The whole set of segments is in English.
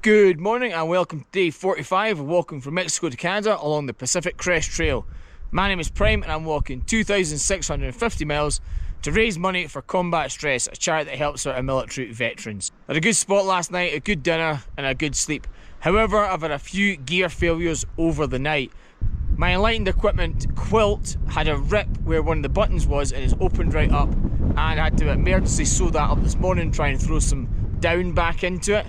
Good morning and welcome to day 45 of walking from Mexico to Canada along the Pacific Crest Trail. My name is Prime and I'm walking 2,650 miles to raise money for Combat Stress, a charity that helps out our military veterans. I had a good spot last night, a good dinner and a good sleep. However, I've had a few gear failures over the night. My enlightened equipment quilt had a rip where one of the buttons was and it's opened right up, and I had to emergency sew that up this morning, try and throw some down back into it.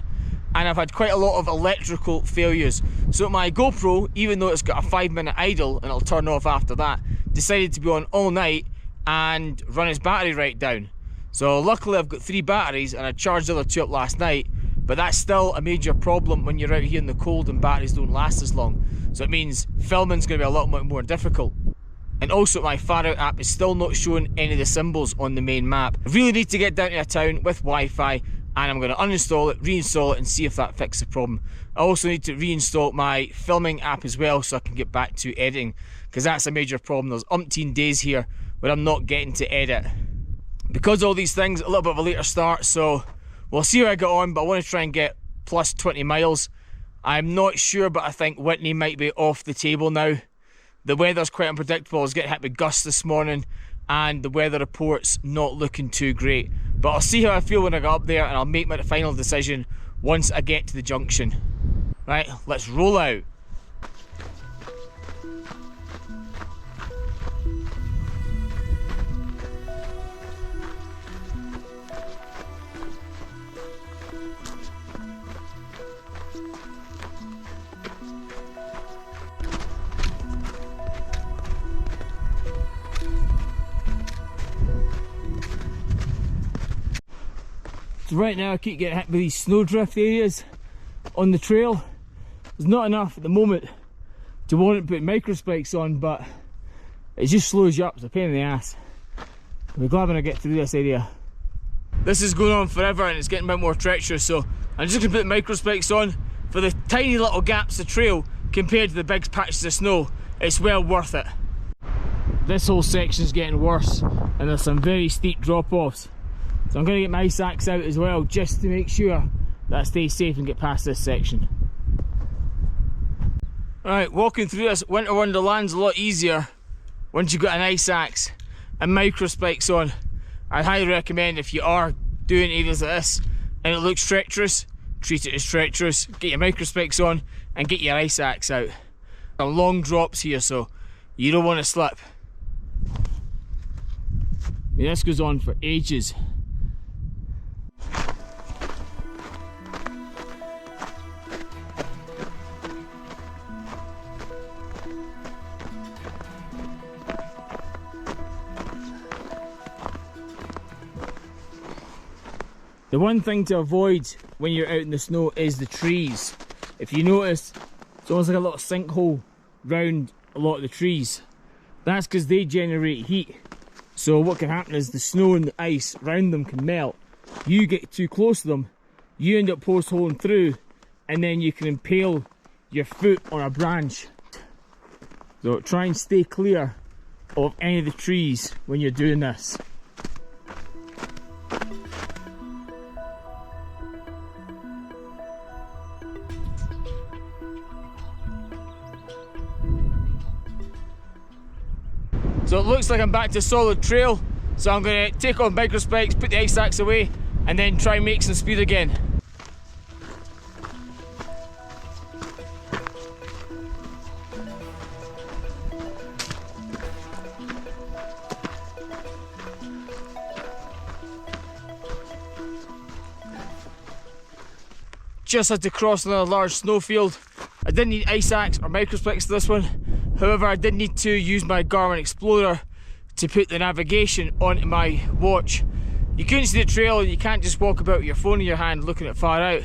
And I've had quite a lot of electrical failures. So my GoPro, even though it's got a 5-minute idle and it'll turn off after that, decided to be on all night and run its battery right down. So luckily I've got 3 batteries and I charged the other 2 up last night, but that's still a major problem when you're out here in the cold and batteries don't last as long. So it means filming's going to be a lot more difficult. And also my Far Out app is still not showing any of the symbols on the main map. I really need to get down to a town with Wi-Fi, and I'm going to uninstall it, reinstall it and see if that fixes the problem. I also need to reinstall my filming app as well so I can get back to editing, because that's a major problem. There's umpteen days here where I'm not getting to edit. Because of all these things, a little bit of a later start, so we'll see how I get on, but I want to try and get plus 20 miles. I'm not sure, but I think Whitney might be off the table now. The weather's quite unpredictable. I was getting hit with gusts this morning and the weather report's not looking too great. But I'll see how I feel when I get up there and I'll make my final decision once I get to the junction. Right, let's roll out. So right now I keep getting hit with these snowdrift areas on the trail. There's not enough at the moment to warrant putting micro spikes on, but it just slows you up. It's a pain in the ass. I'll be glad when I get through this area. This is going on forever and it's getting a bit more treacherous, so I'm just going to put micro spikes on for the tiny little gaps of trail compared to the big patches of snow. It's well worth it. This whole section's getting worse and there's some very steep drop-offs. So I'm going to get my ice axe out as well, just to make sure that I stay safe and get past this section. Right, walking through this winter wonderland's a lot easier once you've got an ice axe and micro spikes on. I'd highly recommend, if you are doing areas like this and it looks treacherous, treat it as treacherous, get your micro spikes on and get your ice axe out. There are long drops here, so you don't want to slip. Yeah, this goes on for ages. The one thing to avoid when you're out in the snow is the trees. If you notice, it's almost like a little sinkhole round a lot of the trees. That's because they generate heat. So what can happen is the snow and the ice around them can melt. You get too close to them, you end up post holing through, and then you can impale your foot on a branch. So try and stay clear of any of the trees when you're doing this. So it looks like I'm back to solid trail, so I'm going to take off micro spikes, put the ice axe away, and then try and make some speed again. Just had to cross another large snowfield. I didn't need ice axe or micro spikes to this one. However, I did need to use my Garmin Explorer to put the navigation onto my watch. You couldn't see the trail and you can't just walk about with your phone in your hand looking at Far Out.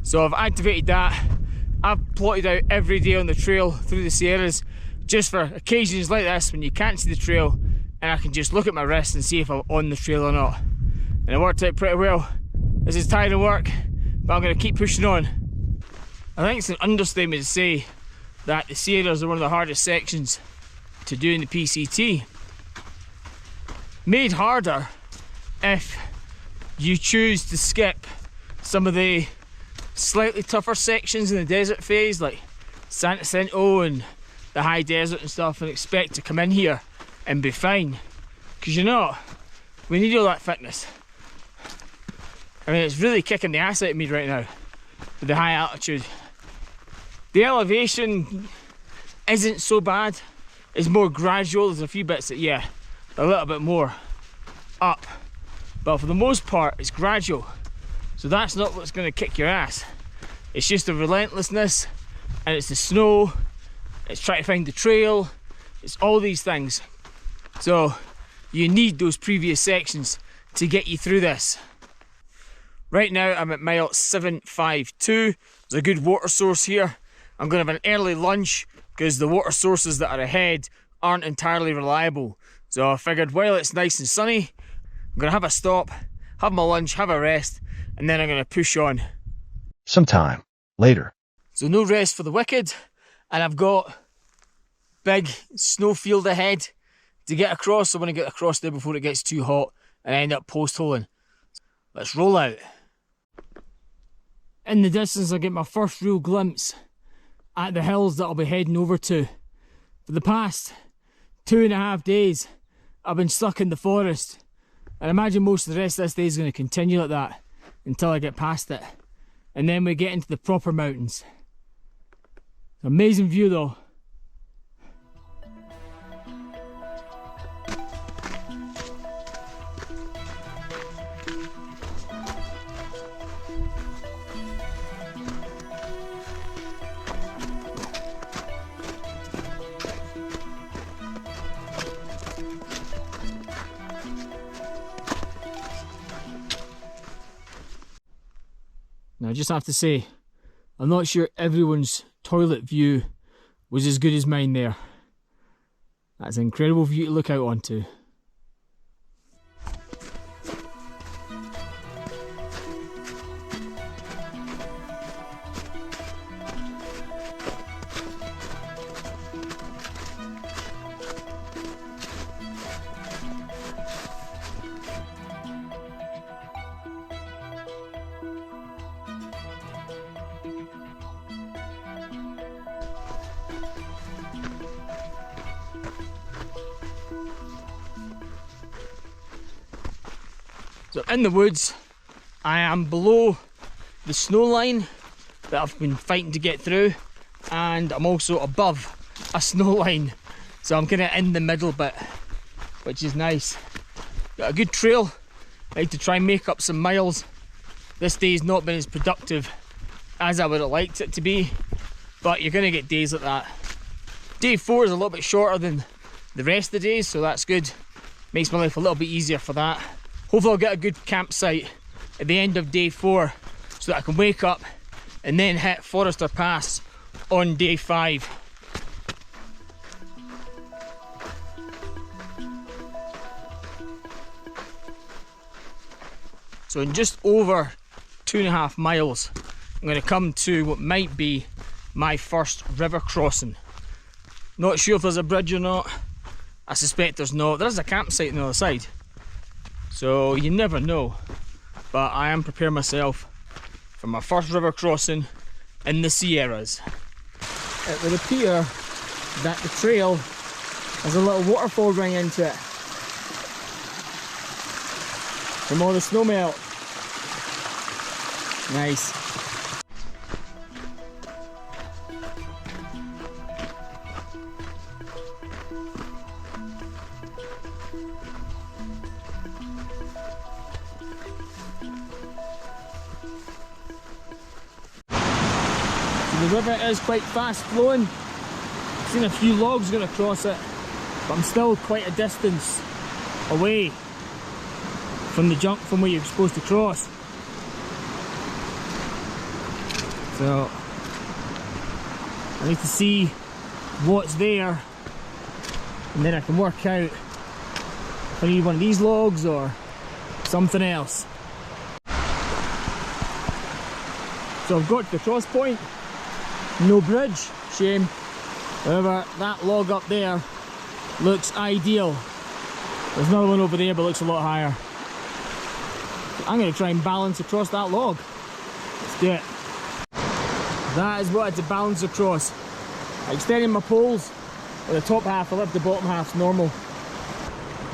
So I've activated that. I've plotted out every day on the trail through the Sierras, just for occasions like this when you can't see the trail and I can just look at my wrist and see if I'm on the trail or not. And it worked out pretty well. This is tiring work, but I'm going to keep pushing on. I think it's an understatement to say that the Sierras are one of the hardest sections to do in the PCT. Made harder if you choose to skip some of the slightly tougher sections in the desert phase, like San Jacinto and the high desert and stuff, and expect to come in here and be fine. Because you know, we need all that fitness. I mean, it's really kicking the ass out of me right now with the high altitude. The elevation isn't so bad. It's more gradual. There's a few bits that, yeah, a little bit more up. But for the most part, it's gradual. So that's not what's going to kick your ass. It's just the relentlessness, and it's the snow, it's trying to find the trail, it's all these things. So you need those previous sections to get you through this. Right now I'm at mile 752. There's a good water source here. I'm going to have an early lunch because the water sources that are ahead aren't entirely reliable. So I figured while it's nice and sunny, I'm going to have a stop, have my lunch, have a rest, and then I'm going to push on. Sometime later. So no rest for the wicked, and I've got big snowfield ahead to get across. So I want to get across there before it gets too hot and I end up post-holing. Let's roll out. In the distance I get my first real glimpse at the hills that I'll be heading over to. For the past 2.5 days I've been stuck in the forest, and I imagine most of the rest of this day is going to continue like that until I get past it, and then we get into the proper mountains. Amazing view though. Now I just have to say, I'm not sure everyone's toilet view was as good as mine there. That's an incredible view to look out onto. So in the woods, I am below the snow line that I've been fighting to get through, and I'm also above a snow line. So I'm kind of in the middle bit, which is nice. Got a good trail. I need to try and make up some miles. This day's not been as productive as I would have liked it to be, but you're going to get days like that. Day 4 is a little bit shorter than the rest of the days, so that's good. Makes my life a little bit easier for that. Hopefully I'll get a good campsite at the end of day 4 so that I can wake up and then hit Forester Pass on day 5. So in just over 2.5 miles, I'm going to come to what might be my first river crossing. Not sure if there's a bridge or not. I suspect there's not. There is a campsite on the other side, so you never know. But I am preparing myself for my first river crossing in the Sierras. It would appear that the trail has a little waterfall running into it from all the snow melt. Nice. The river is quite fast flowing. I've seen a few logs going across it, but I'm still quite a distance away from the jump from where you're supposed to cross. So I need to see what's there, and then I can work out if I need one of these logs or something else. So I've got to the cross point. No bridge, shame. However, that log up there looks ideal. There's another one over there but looks a lot higher. I'm going to try and balance across that log. Let's do it. That is what I had to balance across. I extended my poles with the top half, I left the bottom half normal.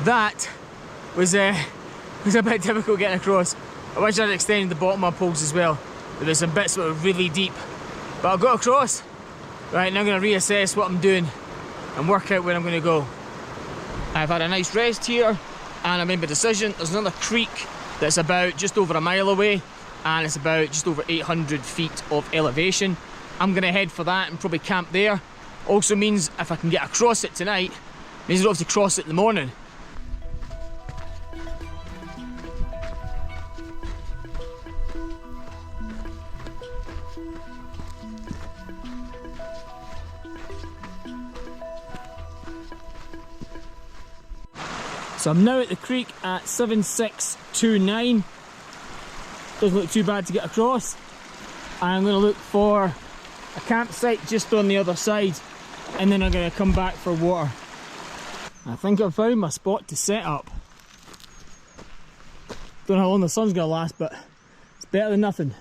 That was a bit difficult getting across. I wish I'd extended the bottom of my poles as well. There's some bits that were really deep. But I got across. Right, now I'm going to reassess what I'm doing and work out where I'm going to go. I've had a nice rest here and I made my decision. There's another creek that's about just over a mile away and it's about just over 800 feet of elevation. I'm going to head for that and probably camp there. Also means if I can get across it tonight, means I don't have to cross it in the morning. So I'm now at the creek at 7629. Doesn't look too bad to get across. I'm going to look for a campsite just on the other side and then I'm going to come back for water. I think I've found my spot to set up. Don't know how long the sun's going to last, but it's better than nothing.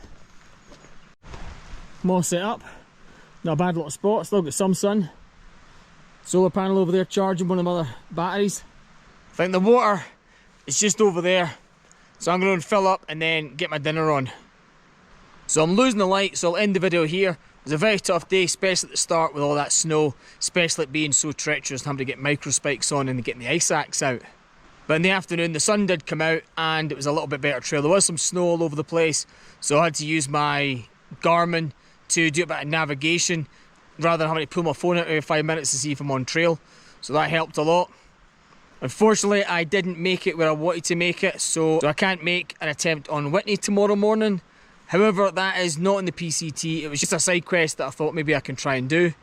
I'm all set up. Not a bad little spot, still got some sun. Solar panel over there charging one of my other batteries. I think the water is just over there, so I'm going to fill up and then get my dinner on. So I'm losing the light, so I'll end the video here. It was a very tough day, especially at the start with all that snow, especially it being so treacherous and having to get micro spikes on and getting the ice axe out. But in the afternoon the sun did come out and it was a little bit better trail. There was some snow all over the place, so I had to use my Garmin to do a bit of navigation rather than having to pull my phone out every 5 minutes to see if I'm on trail. So that helped a lot. Unfortunately, I didn't make it where I wanted to make it, so I can't make an attempt on Whitney tomorrow morning. However, that is not in the PCT. It was just a side quest that I thought maybe I can try and do.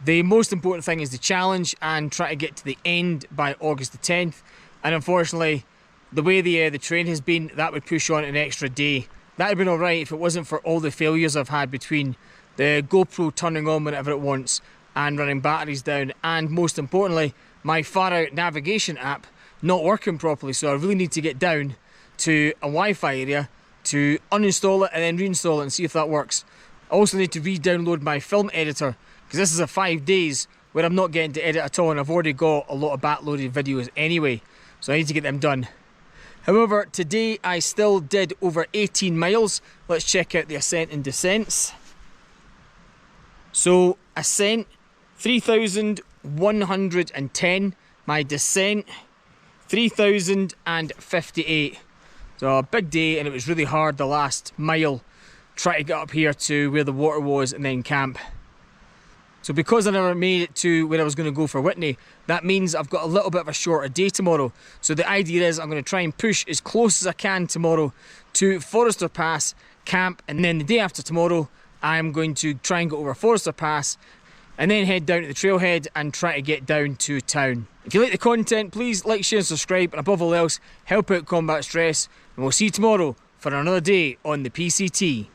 The most important thing is the challenge and try to get to the end by August the 10th. And unfortunately, the way the train has been, that would push on an extra day. That would have been alright if it wasn't for all the failures I've had between the GoPro turning on whenever it wants and running batteries down, and most importantly, my far out navigation app not working properly. So I really need to get down to a Wi-Fi area to uninstall it and then reinstall it and see if that works. I also need to re-download my film editor because this is a 5 days where I'm not getting to edit at all and I've already got a lot of backloaded videos anyway, so I need to get them done. However, today I still did over 18 miles. Let's check out the ascent and descents. So ascent 3,110, my descent 3,058. So a big day, and it was really hard the last mile trying to get up here to where the water was and then camp. So because I never made it to where I was going to go for Whitney, that means I've got a little bit of a shorter day tomorrow. So the idea is I'm going to try and push as close as I can tomorrow to Forester Pass camp, and then the day after tomorrow I'm going to try and go over Forester Pass and then head down to the trailhead and try to get down to town. If you like the content, please like, share and subscribe, and above all else, help out Combat Stress, and we'll see you tomorrow for another day on the PCT.